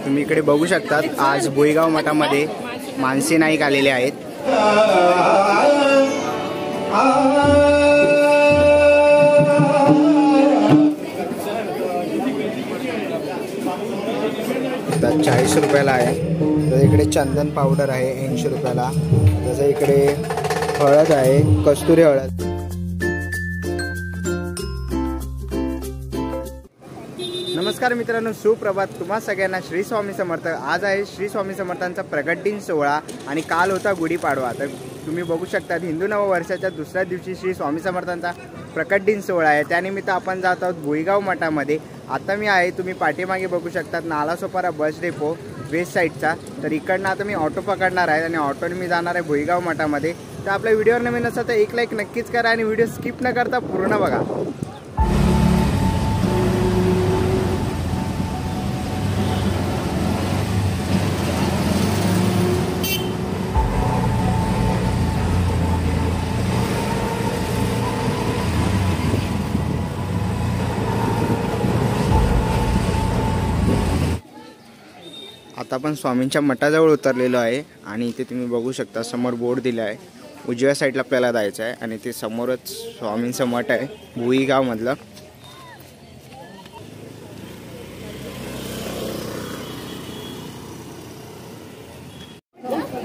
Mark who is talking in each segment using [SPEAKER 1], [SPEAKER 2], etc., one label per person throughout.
[SPEAKER 1] तुम्ही इकडे बघू शकता आज भुईगाव मठामध्ये मानसी नाईक आलेले आहेत। तर 40 रुपयाला आहे। तर इकडे चंदन पावडर आहे 80 रुपयाला। तसं इकडे हळद आहे, कस्तुरी हळद। नमस्कार मित्रांनो, सुप्रभात तुम्हा सगळ्यांना। श्री स्वामी समर्थ। आज आहे श्री स्वामी समर्थांचा प्रगट दिन सोहळा आणि काल होता गुढीपाडवा। तर तुम्ही बघू शकता हिंदू नववर्षाच्या दुसऱ्या दिवशी श्री स्वामी समर्थांचा प्रकट दिन सोहळा आहे। त्यानिमित्त आपण जात आहोत भुईगाव मठामध्ये। आता मी आहे, तुम्ही पाठीमागे बघू शकता नालासोपारा बस डेपो वेस्ट साईडचा। तर इकडनं आता मी ऑटो पकडणार आहे आणि ऑटोने मी जाणार आहे भुईगाव मठामध्ये। तर आपल्या व्हिडिओवर नवीन असेल तर एक लाईक नक्कीच करा आणि व्हिडिओ स्किप न करता पूर्ण बघा। आता आपण स्वामींच्या मठाजवळ उतरलेलो आहे आणि इथे तुम्ही बघू शकता समोर बोर्ड दिला आहे। उजव्या साईडला आपल्याला जायचं आहे आणि ते समोरच स्वामींचं मठ आहे भुईगाव मधलं।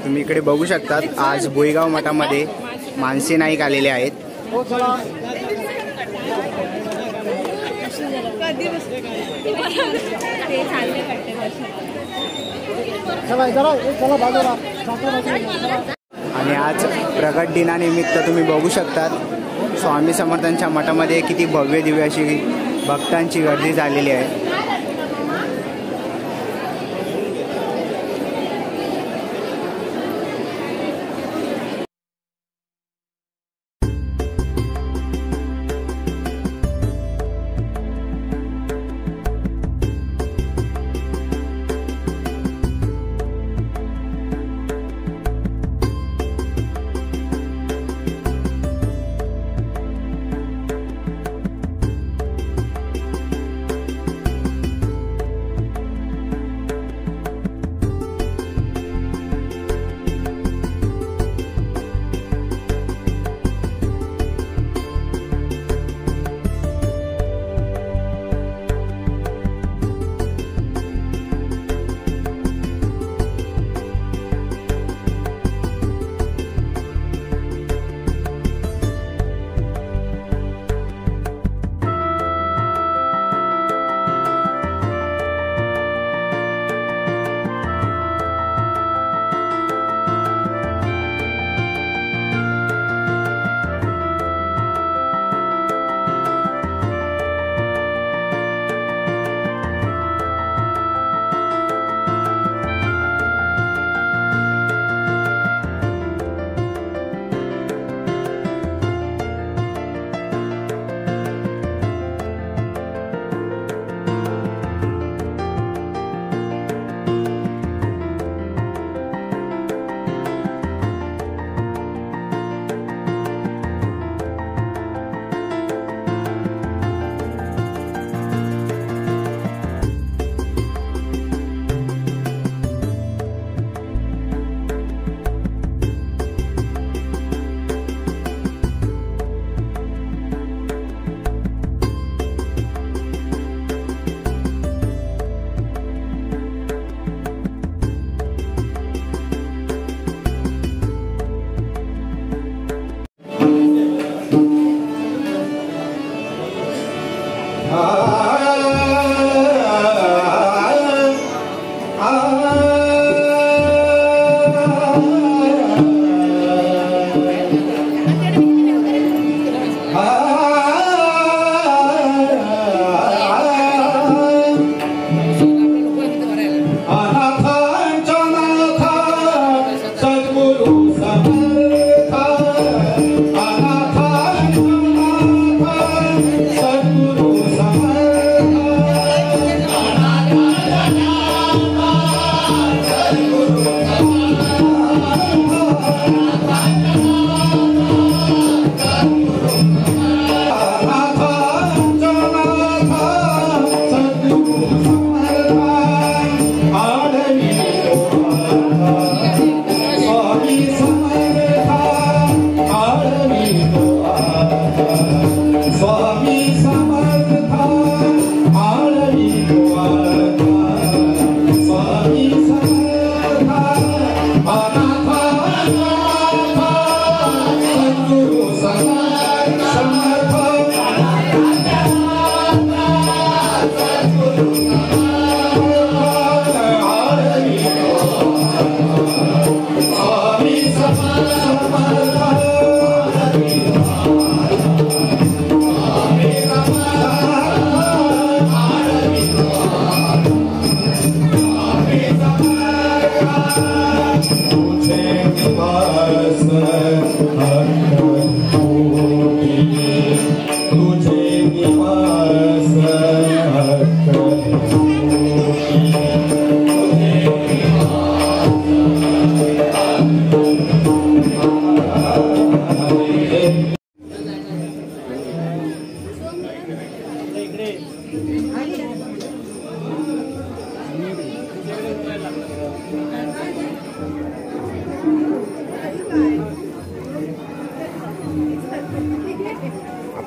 [SPEAKER 1] तुम्ही इकडे बघू शकता आज भुईगाव मठामध्ये मानसी नाईक आलेले आहेत। आणि आज प्रगट दिनानिमित्त तुम्ही बघू शकता स्वामी समर्थांच्या मठामध्ये किती भव्य दिव्य अशी भक्तांची गर्दी झालेली आहे।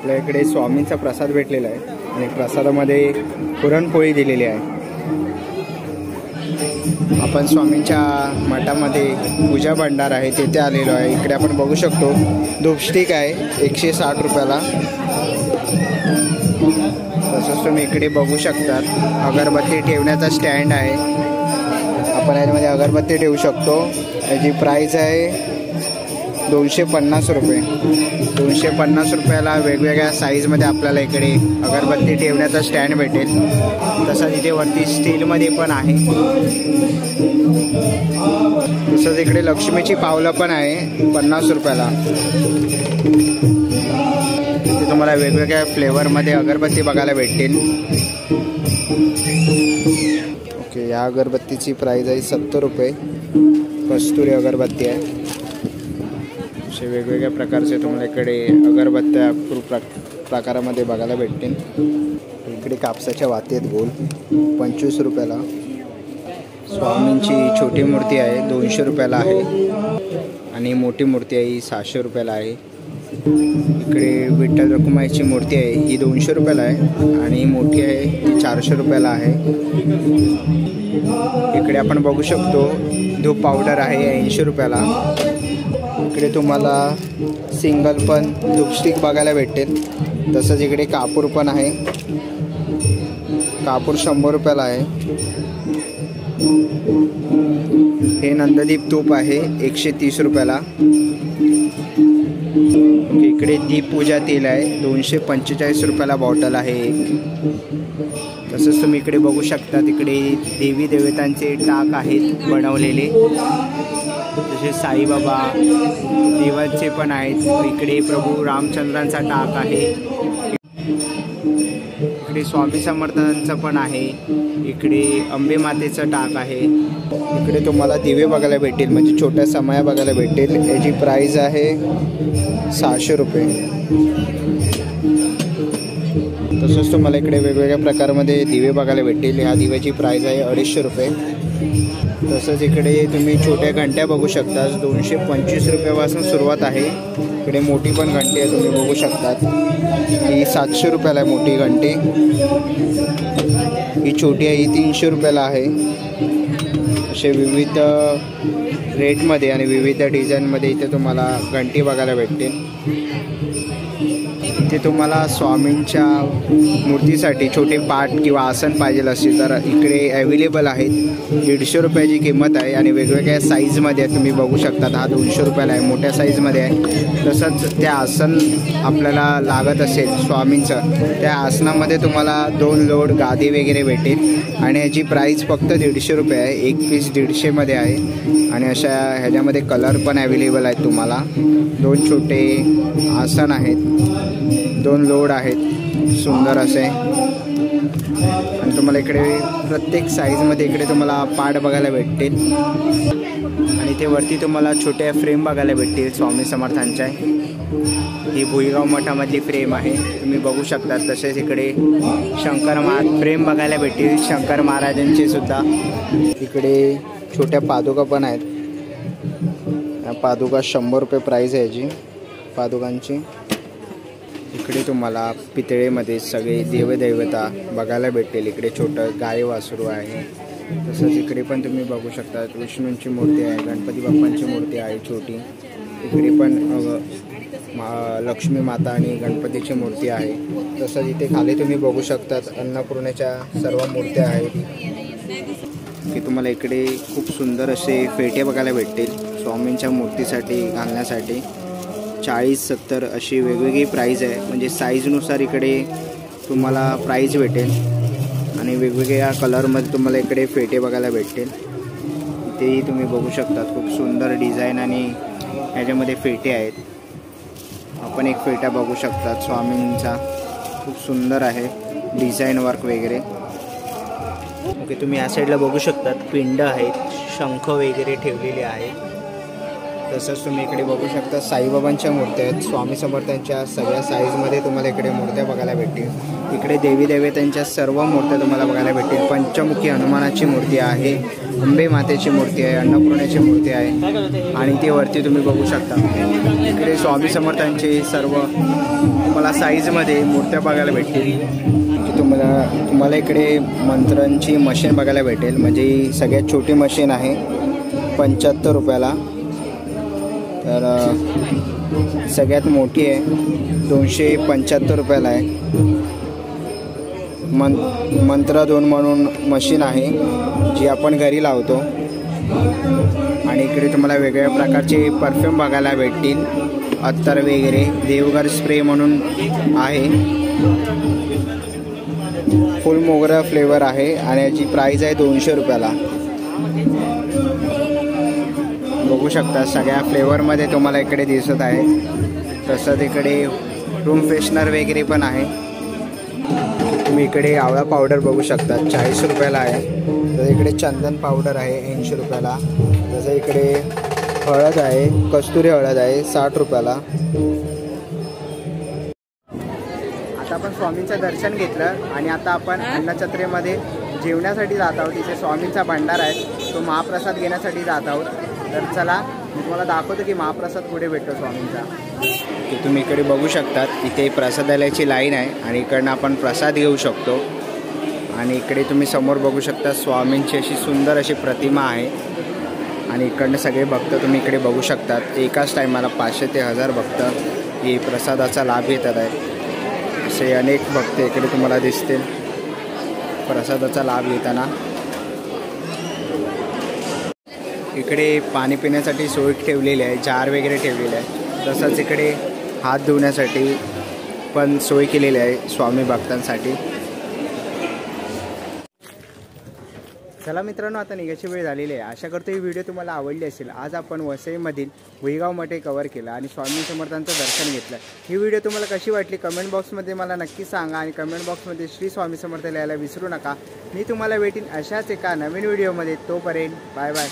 [SPEAKER 1] आपल्या इकडे स्वामींचा प्रसाद भेटलेला आहे आणि प्रसादामध्ये पुरणपोळी दिलेली आहे. आपण स्वामींच्या मठामध्ये पूजा भंडार आहे तेथे आलेलो आहे. इकडे आपण बघू शकतो धूपस्टिक आहे 160 रुपयाला. तसंच तुम्ही इकडे बघू शकता अगरबत्ती ठेवण्याचा स्टँड आहे. आपण याच्यामध्ये अगरबत्ती ठेवू शकतो. याची प्राईस आहे 250 रुपये. 250 रुपयाला वेगवेगळ्या साईजमध्ये आपल्याला इकडे अगरबत्ती ठेवण्याचा स्टँड भेटेल. तसंच इथे वरती स्टीलमध्ये पण आहे. तसंच इकडे लक्ष्मीची पावलं पण आहे 50 रुपयाला. इथे तुम्हाला वेगवेगळ्या फ्लेवरमध्ये अगरबत्ती बघायला भेटतील. ओके, या अगरबत्तीची प्राईस आहे 70 रुपये. कस्तुरी अगरबत्ती आहे. असे वेगवेगळ्या प्रकारचे तुम्हाला इकडे अगरबत्त्या प्रकारामध्ये बघायला भेटतील. इकडे कापसाच्या वाती आहेत गोल 25 रुपयाला. स्वामींची छोटी मूर्ती आहे 200 रुपयाला आहे आणि मोठी मूर्ती आहे ही 600 रुपयाला आहे. इकडे विठ्ठल रखुमाईची मूर्ती आहे ही 200 रुपयाला आहे आणि मोठी आहे ती 400 रुपयाला आहे. इकडे आपण बघू शकतो धूप पावडर आहे 80 रुपयाला. इकडे तुम्हाला सिंगल पण धूपस्टिक बघायला भेटेल. तसंच इकडे कापूर पण आहे. कापूर 100 रुपयाला आहे. हे नंददीप तूप आहे 130 रुपयाला. इकडे दीप पूजा तेल आहे 245 रुपयाला बॉटल आहे एक. तसंच तुम्ही इकडे बघू शकता तिकडे देवी देवतांचे टाक आहेत बनवलेले. जसे साईबाबा देवांचे पण आहेत. इकडे प्रभू रामचंद्रांचा टाक आहे. इकडे स्वामी समर्थांचं पण आहे. इकडे अंबे मातेचं टाक आहे. इकडे तुम्हाला दिवे बघायला भेटेल म्हणजे छोट्या समया बघायला भेटेल. याची प्राईस आहे 600 रुपये. तसंच तुम्हाला इकडे वेगवेगळ्या प्रकारमध्ये दिवे बघायला भेटतील. ह्या दिव्याची प्राईस आहे 250 रुपये. तसंच इकडे तुम्ही छोट्या घंट्या बघू शकता 225 रुपयापासून सुरुवात आहे. इकडे मोठी पण घंटी आहे तुम्ही बघू शकतात. ही 700 रुपयाला आहे मोठी घंटी. ही छोटी आहे ही 300 रुपयाला आहे. असे विविध रेटमध्ये आणि विविध डिझाईनमध्ये इथे तुम्हाला घंटी बघायला भेटतील. इथे तुम्हाला स्वामींच्या मूर्तीसाठी छोटे पाट किंवा आसन पाहिजे असेल तर इकडे अवेलेबल आहेत. 150 रुपयाची किंमत आहे आणि वेगवेगळ्या साईजमध्ये तुम्ही बघू शकता. हा 200 रुपयाला आहे मोठ्या साईजमध्ये आहे. तसंच त्या आसन आपल्याला लागत असेल स्वामींचं त्या आसनामध्ये तुम्हाला 2 लोड गादी वगैरे भेटेल आणि ह्याची प्राईस फक्त 150 रुपये आहे. एक पीस 150मध्ये आहे आणि अशा ह्याच्यामध्ये कलर पण अवेलेबल आहेत तुम्हाला. 2 छोटे आसन आहेत 2 लोड आहेत सुंदर असे. आणि तुम्हाला इकडे प्रत्येक साईजमध्ये इकडे तुम्हाला पाट बघायला भेटतील आणि ते वरती तुम्हाला छोट्या फ्रेम बघायला भेटतील स्वामी समर्थांच्या. ही भुईगाव मठामधली फ्रेम आहे तुम्ही बघू शकता. तसेच इकडे शंकर फ्रेम बघायला भेटतील शंकर महाराजांचे सुद्धा. इकडे छोट्या पादुका पण आहेत. या पादुका 100 रुपये प्राईस आहे याची पादुकांची. इकडे तुम्हाला पितळेमध्ये सगळे देवदेवता बघायला भेटतील. इकडे छोटं गाय वासरू आहे. तसंच इकडे पण तुम्ही बघू शकता विष्णूंची मूर्ती आहे. गणपती बाप्पांची मूर्ती आहे छोटी. इकडे पण लक्ष्मी माता आणि गणपतीची मूर्ती आहे. तसंच इथे खाली तुम्ही बघू शकतात अन्नपूर्णेच्या सर्व मूर्त्या आहेत. की तुम्हाला इकडे खूप सुंदर असे फेटे बघायला भेटतील स्वामींच्या मूर्तीसाठी घालण्यासाठी. 40-70 अशी वेगवेगळी प्राईज आहे म्हणजे साईजनुसार इकडे तुम्हाला प्राईज भेटेल आणि वेगवेगळ्या कलरमध्ये तुम्हाला इकडे फेटे बघायला भेटतील. तेही तुम्ही बघू शकता खूप सुंदर डिझाईन आणि ह्याच्यामध्ये फेटे आहेत. आपण एक फेटा बघू शकता स्वामींचा खूप सुंदर आहे डिझाईन वर्क वगैरे. ओके, तुम्ही या साईडला बघू शकतात पिंड आहेत शंख वगैरे ठेवलेले आहेत. तसंच तुम्ही इकडे बघू शकता साईबाबांच्या मूर्त्या आहेत स्वामी समर्थांच्या सगळ्या साईजमध्ये तुम्हाला इकडे मूर्त्या बघायला भेटतील. इकडे देवी देवतांच्या सर्व मूर्त्या तुम्हाला बघायला भेटतील. पंचमुखी हनुमानाची मूर्ती आहे, अंबे मातेची मूर्ती आहे, अन्नपूर्णेची मूर्ती आहे आणि ती वरती तुम्ही बघू शकता. इकडे स्वामी समर्थांचे सर्व तुम्हाला साईजमध्ये मूर्त्या बघायला भेटतील. तुम्हाला इकडे मंत्रांची मशीन बघायला भेटेल, म्हणजे ही सगळ्यात छोटी मशीन आहे 75 रुपयाला. तर सगळ्यात मोठी आहे 275 रुपयाला आहे. मंत्र 2 म्हणून मशीन आहे जी आपण घरी लावतो. आणि इकडे तुम्हाला वेगवेगळ्या प्रकारचे परफ्यूम बघायला भेटतील, अत्तर वगैरे. देवघर स्प्रे म्हणून आहे, फुल मोगरा फ्लेवर आहे आणि याची प्राईस आहे 200 रुपयाला. बघू शकता सगळ्या फ्लेवरमध्ये तुम्हाला इकडे दिसत आहे. तसंच इकडे रूम फ्रेशनर वगैरे पण आहे. तुम्ही इकडे आवळा पावडर बघू शकता 40 रुपयाला आहे. तर इकडे चंदन पावडर आहे 80 रुपयाला. तसं इकडे हळद आहे, कस्तुरी हळद आहे 60 रुपयाला. आता आपण स्वामींचं दर्शन घेतलं आणि आता आपण अन्नछत्रेमध्ये जेवण्यासाठी जात आहोत. इथे स्वामींचा भंडार आहे, तो महाप्रसाद घेण्यासाठी जात आहोत. तर चला मी तुम्हाला दाखवतो की महाप्रसाद कुठे भेटतो स्वामींचा. की तुम्ही इकडे बघू शकतात, इथे प्रसादालयाची लाईन आहे आणि इकडनं आपण प्रसाद घेऊ शकतो. आणि इकडे तुम्ही समोर बघू शकता स्वामींची अशी सुंदर अशी प्रतिमा आहे. आणि इकडनं सगळे भक्त तुम्ही इकडे बघू शकतात. एकाच टायमाला 500 ते 1000 भक्त हे प्रसादाचा लाभ घेतात आहेत. असे अनेक भक्त इकडे तुम्हाला दिसतील प्रसादाचा लाभ घेताना. इकडे पाणी पिण्यासाठी सोय ठेवलेली आहे, जार वगैरे ठेवलेले आहे. तसंच इकडे हात धुण्यासाठी पण सोय केलेली आहे स्वामी भक्तांसाठी. चला मित्रांनो, आता निघायची वेळ झालेली आहे. आशा करतो ही व्हिडिओ तुम्हाला आवडली असेल. आज आपण वसईमधील भुईगाव मठे कव्हर केलं आणि स्वामी समर्थांचं दर्शन घेतलं. ही व्हिडिओ तुम्हाला कशी वाटली कमेंट बॉक्समध्ये मला नक्की सांगा आणि कमेंट बॉक्समध्ये श्री स्वामी समर्थ लिहायला विसरू नका. मी तुम्हाला भेटीन अशाच एका नवीन व्हिडिओमध्ये. तोपर्यंत बाय बाय.